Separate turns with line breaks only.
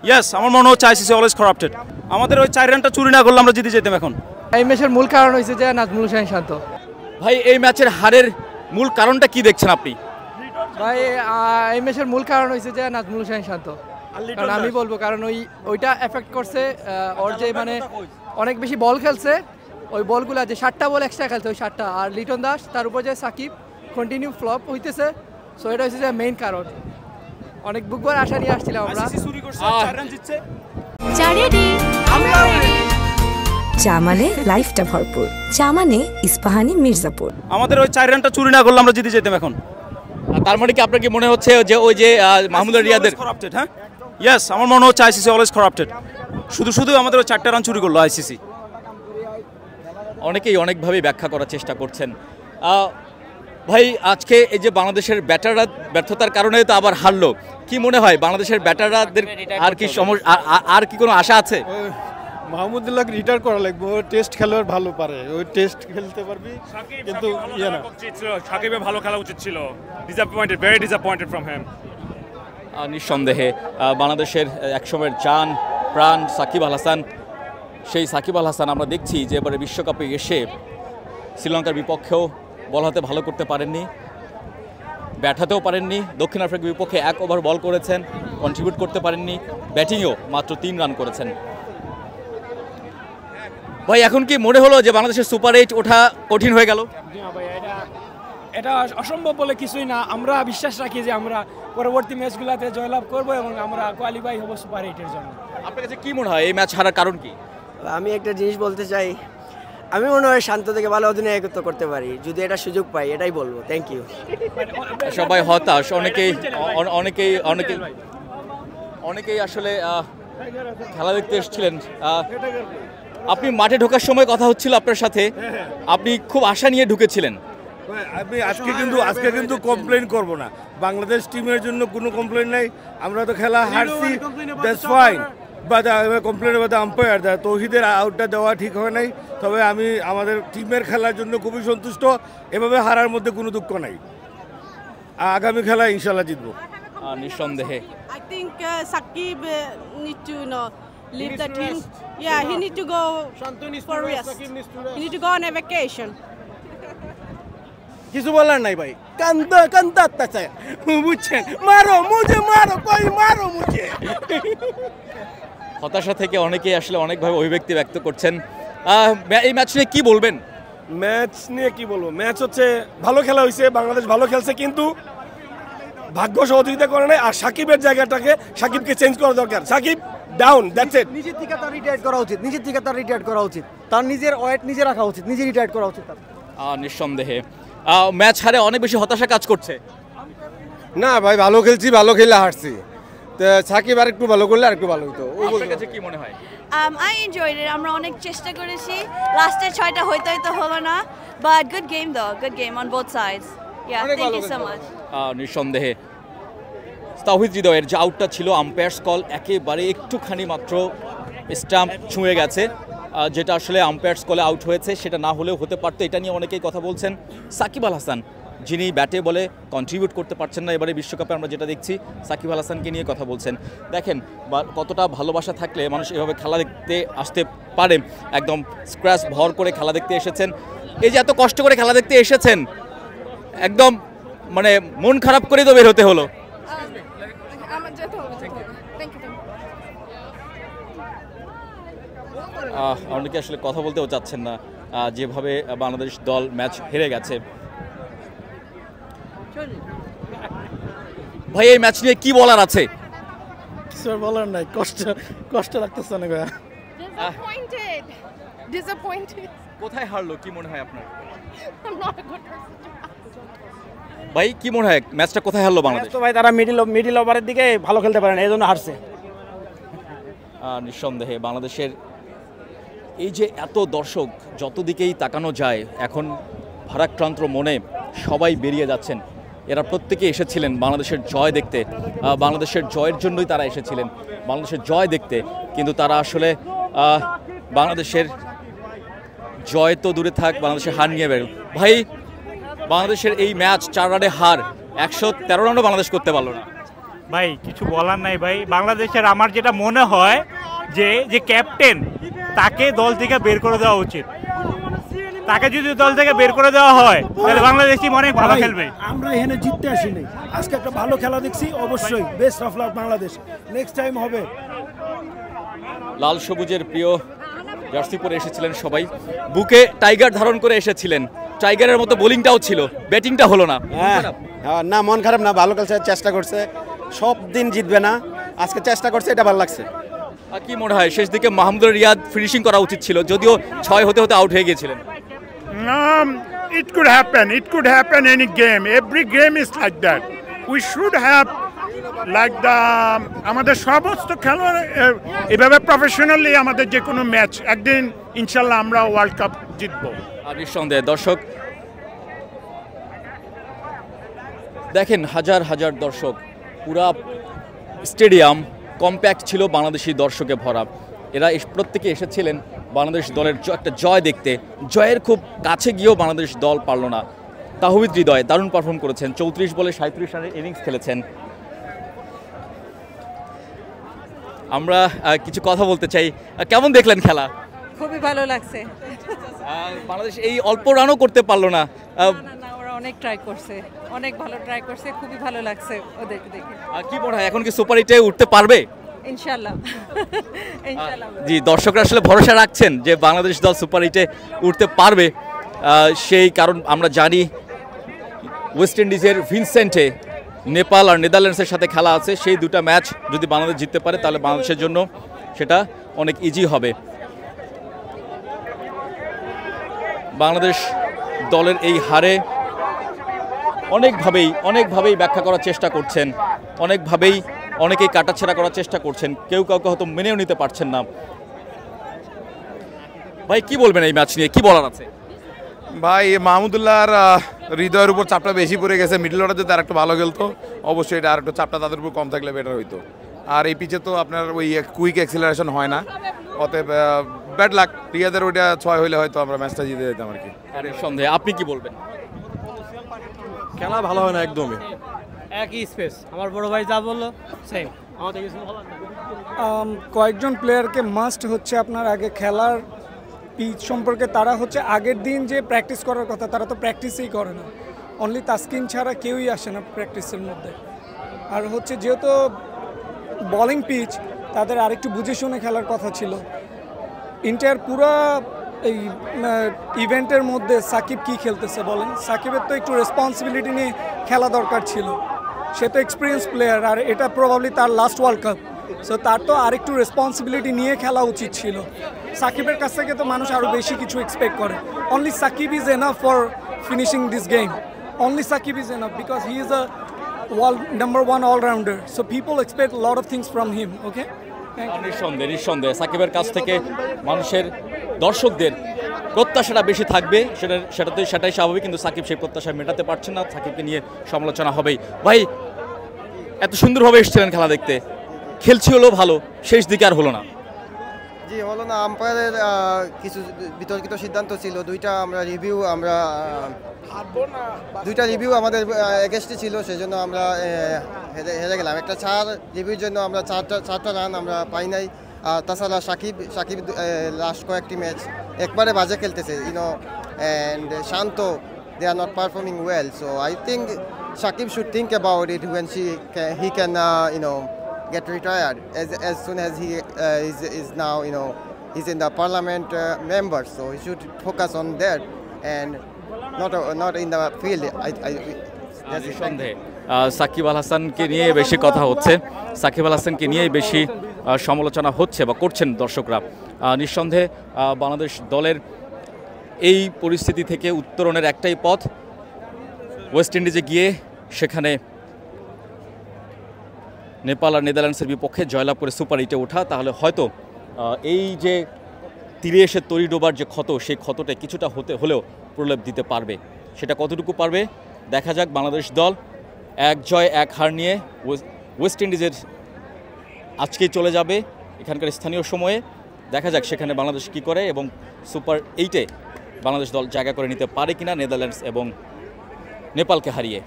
Yes, আমার মনে হচ্ছে আইসিসি অলওয়েজ করাপ্টেড। আমাদের ওই 4 রানটা চুরি না করলে আমরা জিতে যেতাম এখন।
এই ম্যাচের মূল কারণ হয়েছে যে নাজমুল হোসেন শান্ত।
ভাই এই ম্যাচের হারের মূল কারণটা কি দেখছেন আপনি?
ভাই এই ম্যাচের মূল কারণ হয়েছে যে নাজমুল হোসেন শান্ত, কারণ আমি বলবো কারণ ওইটা এফেক্ট করছে ওর যে মানে অনেক বেশি বল খেলছে, ওই বলগুলো যে 7টা বল এক্সট্রা খেলছে ওই 7টা, আর লিটন দাস তার উপর যে সাকিব কন্টিনিউ ফ্লপ হইতেছে, সো এটা হচ্ছে যে মেইন কারণ। অনেক বুকবার আশা নিয়ে আসছিলাম আমরা।
চা মানে লাইফটা ভরপুর, চা মানে ইস্পাহানি মির্জাপুর।
আমাদের ওই 4 রানটা চুরি না করলে আমরা জিতে যেতাম এখন।
তার মানে কি আপনার কি মনে হচ্ছে যে ওই যে মাহমুদুল রিয়াদের
করাপ্টেড? হ্যাঁ, ইয়েস, আমার মনে হচ্ছে আইসিসি অলওয়েজ করাপ্টেড। শুধু আমাদের ওই 4টা রান চুরি করলো আইসিসি।
অনেকেই অনেকভাবে ব্যাখ্যা করার চেষ্টা করছেন। ভাই আজকে এই যে বাংলাদেশের ব্যাটাররা ব্যর্থতার কারণে তো আবার হারলো, কি মনে হয় বাংলাদেশের ব্যাটাররাদের আর কি কোনো আশা আছে?
মাহমুদুল্লাহকে রিটায়ার করা লাগবে, ও টেস্ট খেলোয়াড় ভালো পারে, ওই টেস্ট খেলতে পারবি, কিন্তু
সাকিবের ভালো খেলা উচিত ছিল। Disappointed, very disappointed from him.
নিঃসন্দেহে বাংলাদেশের একসময়ের জান প্রাণ সাকিব আল হাসান, সেই সাকিব আল হাসান আমরা দেখছি যে এবারে বিশ্বকাপে এসে শ্রীলঙ্কার বিপক্ষেও বল হাতে ভালো করতে পারেননি, ব্যাট হাতেও পারেননি। দক্ষিণ আফ্রিকার বিপক্ষে 1 ওভার বল করেছেন, কন্ট্রিবিউট করতে পারেননি, ব্যাটিংয়েও মাত্র 3 রান করেছেন। ভাই এখন কি মনে হলো যে বাংলাদেশের সুপার 8 ওঠা কঠিন হয়ে গেল?
এটা অসম্ভব বলে কিছুই না। আমরা বিশ্বাস রাখি যে আমরা পরবর্তী ম্যাচগুলোতে জয়লাভ করব এবং আমরা কোয়ালিফাই হব সুপার 8-এর জন্য।
আপনার কাছে কি মনে হয় এই ম্যাচ হারার কারণ কি?
আমি একটা জিনিস বলতে চাই, আমি মনে হয় শান্ত থেকে ভালো অধিনায়কত্ব করতে পারি, যদি এটা সুযোগ পাই, এটাই বলবো। Thank you.
সবাই হতাশ, অনেকেই আসলে খেলা দেখতে এসেছিলেন। আপনি মাঠে ঢোকার সময় কথা হচ্ছিল আপনার সাথে, আপনি খুব আশা নিয়ে ঢুকেছিলেন।
আমি আজকে কিন্তু কমপ্লেন করব না, বাংলাদেশ টিমের জন্য কোনো কমপ্লেন নাই। আমরা তো খেলা হারছি, that's fine, but complain about the umpire, তৌহিদের আউটটা দেওয়া ঠিক হয় নাই। তবে আমি আমাদের টিমের খেলার জন্য খুবই সন্তুষ্ট, এভাবে হারার মধ্যে কোনো দুঃখ নাই। আগামী খেলা ইনশাল্লাহ জিতবো
নিঃসন্দেহে।
I think Sakib need to leave the team. Yeah, he need to go for rest. He need to go on a vacation.
কিছু বলার নাই ভাই, কান্দাতে চাই, বুঝছেন? মারো মুঝে।
হতাশা থেকে অনেকেই আসলে অনেকভাবে অভিব্যক্তি ব্যক্ত করছেন। এই ম্যাচ নিয়ে কি বলবেন?
ম্যাচ হচ্ছে ভালো খেলা হয়েছে, বাংলাদেশ ভালো খেলছে, কিন্তু ভাগ্য সহযোগিতা করে নাই। আর সাকিবের জায়গাটাকে সাকিবকে চেঞ্জ করা দরকার। Shakib down, that's it.
নিজের থেকে তার রিটায়ার করা উচিত, তার নিজের ওয়েট নিজে রাখা উচিত, নিজে রিটায়ার করা উচিত তার।
নিঃসন্দেহে ম্যাচ হারে অনেক বেশি হতাশা কাজ করছে।
না ভাই, ভালো খেলছি, ভালো খেলে হারছি, তো সাকিব আর একটু ভালো করলে আর একটু ভালো হতো।
আপনার কাছে কি মনে হয়?
I enjoyed it. আমরা অনেক চেষ্টা করেছি, লাস্টের 6টা হয়তো হলো না, but good game though, good game on both sides. Yeah, thank you so much.
নিঃসন্দেহে তাওহিদ হৃদয়ের যে আউটটা ছিল, আম্পায়ার্স কল একেবারে একটুখানি মাত্র স্টাম্প ছুঁয়ে গেছে, যেটা আসলে আম্পায়ার্স কলে আউট হয়েছে, সেটা না হলেও হতে পারতো। এটা নিয়ে অনেকেই কথা বলছেন। সাকিব আল হাসান যিনি ব্যাটে বলে কন্ট্রিবিউট করতে পারছেন না এবারে বিশ্বকাপে, আমরা যেটা দেখছি সাকিব আল হাসানকে নিয়ে কথা বলছেন। দেখেন কতটা ভালোবাসা থাকলে মানুষ এভাবে খেলা দেখতে আসতে পারে। একদম স্ক্র্যাচ ভর করে খেলা দেখতে এসেছেন, এই যে এত কষ্ট করে খেলা দেখতে এসেছেন, একদম মানে মন খারাপ করেই তো বের হতে হলো। অনেকে আসলে কথা বলতেও চাচ্ছেন না, যেভাবে বাংলাদেশ দল ম্যাচ হেরে গেছে। ভাই এই ম্যাচ নিয়ে কি বলার আছে?
কিছু বলার নাই, কষ্ট লাগতেছে অনেক।
কোথায় হারলো কি মনে হয় আপনার? ভাই কি মনে হয় ম্যাচটা কোথায় হারলো বাংলাদেশ?
ভাই তারা মিডল ওভারের দিকে ভালো খেলতে পারে না, এই জন্য হারছে।
নিঃসন্দেহে বাংলাদেশের এই যে এত দর্শক, যত দিকেই তাকানো যায় এখন ভারাক্রান্ত মনে সবাই বেরিয়ে যাচ্ছেন। এরা প্রত্যেকে এসেছিলেন বাংলাদেশের জয় দেখতে, বাংলাদেশের জয়ের জন্যই তারা এসেছিলেন, বাংলাদেশের জয় দেখতে। কিন্তু তারা আসলে বাংলাদেশের জয় তো দূরে থাক, বাংলাদেশের হার নিয়ে বেরো। ভাই বাংলাদেশের এই ম্যাচ 4 রানে হার, 113 রানও বাংলাদেশ করতে পারলো না।
ভাই কিছু বলার নাই ভাই, বাংলাদেশের আমার যেটা মনে হয় যে ক্যাপ্টেন তাকে দল থেকে বের করে দেওয়া উচিত। তাকে যদি দল থেকে বের করে দেওয়া হয় তাহলে বাংলাদেশ টিম অনেক ভালো খেলবে।
আমরা এখানে জিততে আসিনি, আজকে একটা ভালো খেলা দেখছি, অবশ্যই best of luck Bangladesh, next time হবে।
লাল সবুজের প্রিয় জার্সি পরে এসেছিলেন সবাই, বুকে টাইগার ধারণ করে এসেছিলেন। টাইগারের মতো বোলিংটাও ছিল, ব্যাটিংটা হলো না।
না মন খারাপ না, ভালো খেলছে, চেষ্টা করছে, সব দিন জিতবে না, আজকে চেষ্টা করছে, এটা ভালো লাগছে।
আর কি মনে হয় শেষ দিকে মাহমুদুর রিয়াদ ফিনিশিং করা উচিত ছিল, যদিও 6 হতে হতে আউট হয়ে গিয়েছিলেন?
It could happen. It could happen any game. Every game is like that. We should have like the আমাদের সমস্ত খেলোয়াড় এভাবে প্রফেশনালি আমাদের যে কোনো ম্যাচ একদিন ইনশাল্লাহ আমরা ওয়ার্ল্ড কাপ জিতবো।
আর নিঃসন্দেহে দর্শক দেখেন, হাজার হাজার দর্শক, পুরা স্টেডিয়াম কম্প্যাক্ট ছিল বাংলাদেশি দর্শকে ভরা। এরা প্রত্যেকে এসেছিলেন বাংলাদেশ দলের একটা জয় দেখতে। জয়ের খুব কাছে গিয়েও বাংলাদেশ দল পারল না। তাহমিদ হৃদয় দারুণ পারফর্ম করেছেন, 34 বলে 37 রানের ইনিংস খেলেছেন। আমরা কিছু কথা বলতে চাই, কেমন দেখলেন খেলা?
খুবই ভালো লাগছে।
বাংলাদেশ এই অল্প রানও করতে পারলো না।
ওরা অনেক ট্রাই করছে, অনেক ভালো ট্রাই করছে, খুবই ভালো লাগছে ওদেরকে দেখে।
কি মনে হয় এখন কি সুপার 8-এ উঠতে পারবে?
ইনশাআল্লাহ ইনশাআল্লাহ।
জি, দর্শকরা আসলে ভরসা রাখছেন যে বাংলাদেশ দল সুপার 8-এ উঠতে পারবে। সেই কারণ আমরা জানি ওয়েস্ট ইন্ডিজের ভিনসেন্টে নেপাল আর নেদারল্যান্ডসের সাথে খেলা আছে। সেই দুটো ম্যাচ যদি বাংলাদেশ জিততে পারে তাহলে বাংলাদেশের জন্য সেটা অনেক ইজি হবে। বাংলাদেশ দলের এই হারে অনেকভাবেই ব্যাখ্যা করার চেষ্টা করছেন, অনেকেই কাটাছেড়া করার চেষ্টা করছেন, কেউ কাউকে হয়তো মেনেও নিতে পারছেন না। ভাই কি বলবেন এই ম্যাচ নিয়ে, কি বলার আছে?
ভাই মাহমুদুল্লাহর হৃদয়ের উপর চাপটা বেশি পড়ে গেছে, মিডল অর্ডার যদি আরেকটু ভালো খেলতো অবশ্যই এটা আরেকটু চাপটা তাদের উপর কম থাকলে বেটার হইতো। আর এই পিচে তো আপনার ওই কুইক অ্যাক্সিলারেশন হয় না, অতএব ব্যাড লাক। রিয়াদের ওইটা 6 হইলে হয়তো আমরা ম্যাচটা জিতে যেতাম আর কি।
সন্দেহে আপনি কি বলবেন?
খেলা ভালো হয় না একদমই,
একই স্পেস। আমার বড় ভাই যা বললো সেম।
কয়েকজন প্লেয়ারকে মাস্ট হচ্ছে আপনার আগে খেলার পিচ সম্পর্কে, তারা হচ্ছে আগের দিন যে প্র্যাকটিস করার কথা তারা তো প্র্যাকটিসই করে না। অনলি তাসকিন ছাড়া কেউই আসে না প্র্যাকটিসের মধ্যে। আর হচ্ছে যেহেতু বলিং পিচ, তাদের আরেকটু বুঝে শুনে খেলার কথা ছিল। ইন্টার পুরো এই ইভেন্টের মধ্যে সাকিব কি খেলতেছে বলেন? সাকিবের তো একটু রেসপন্সিবিলিটি নিয়ে খেলা দরকার ছিল। সে তো এক্সপিরিয়েন্স প্লেয়ার, আর এটা প্রবাবলি তার লাস্ট ওয়ার্ল্ড কাপ, সো তার তো আরেকটু রেসপন্সিবিলিটি নিয়ে খেলা উচিত ছিল। সাকিবের কাছ থেকে তো মানুষ আরও বেশি কিছু এক্সপেক্ট করে। Only Shakib is enough for finishing this game. Only Shakib is enough because he is a number 1 all-rounder. So people expect a lot of things from him. Okay?
নিঃসন্দেহে সাকিবের কাছ থেকে মানুষের, দর্শকদের প্রত্যাশাটা বেশি থাকবে, সেটাই স্বাভাবিক। কিন্তু সাকিব সেই প্রত্যাশা মেটাতে পারছেন না, সাকিবকে নিয়ে সমালোচনা হবেই। ভাই এত সুন্দরভাবে এসেছিলেন খেলা দেখতে, খেলছি হলো ভালো, শেষ দিকে আর হলো না।
জি হলো না, আম্পায়ারের কিছু বিতর্কিত সিদ্ধান্ত ছিল। দুইটা রিভিউ আমাদের এগেস্টে ছিল, সেজন্য আমরা হেরে গেলাম। একটা 4 রিভিউর জন্য আমরা 4টা রান আমরা পাই নাই। তাছাড়া সাকিব লাস্ট কয়েকটি ম্যাচ একবারে বাজে খেলতেছে, and Shanto, they are not performing well. So I think Shakib should think about it when he can get retired as soon as he is now he's in the parliament member, so he should focus on that and not in the field.
Shakib Al হাসানকে নিয়ে বেশি কথা হচ্ছে, সাকিব আল হাসানকে নিয়েই বেশি সমালোচনা হচ্ছে বা করছেন দর্শকরা। নিঃসন্দেহে বাংলাদেশ দলের এই পরিস্থিতি থেকে উত্তরণের একটাই পথ, ওয়েস্ট ইন্ডিজে গিয়ে সেখানে নেপাল আর নেদারল্যান্ডসের বিপক্ষে জয়লাভ করে সুপার 8-এ ওঠা। তাহলে হয়তো এই যে তীরে এসে তরি ডোবার যে ক্ষত, সেই ক্ষতটা কিছুটা হলেও প্রলেপ দিতে পারবে। সেটা কতটুকু পারবে দেখা যাক। বাংলাদেশ দল 1 জয় 1 হার নিয়ে ওয়েস্ট ইন্ডিজের আজকেই চলে যাবে এখানকার স্থানীয় সময়ে। দেখা যাক সেখানে বাংলাদেশ কি করে এবং সুপার 8-এ বাংলাদেশ দল জায়গা করে নিতে পারে কিনা নেদারল্যান্ডস এবং নেপালকে হারিয়ে।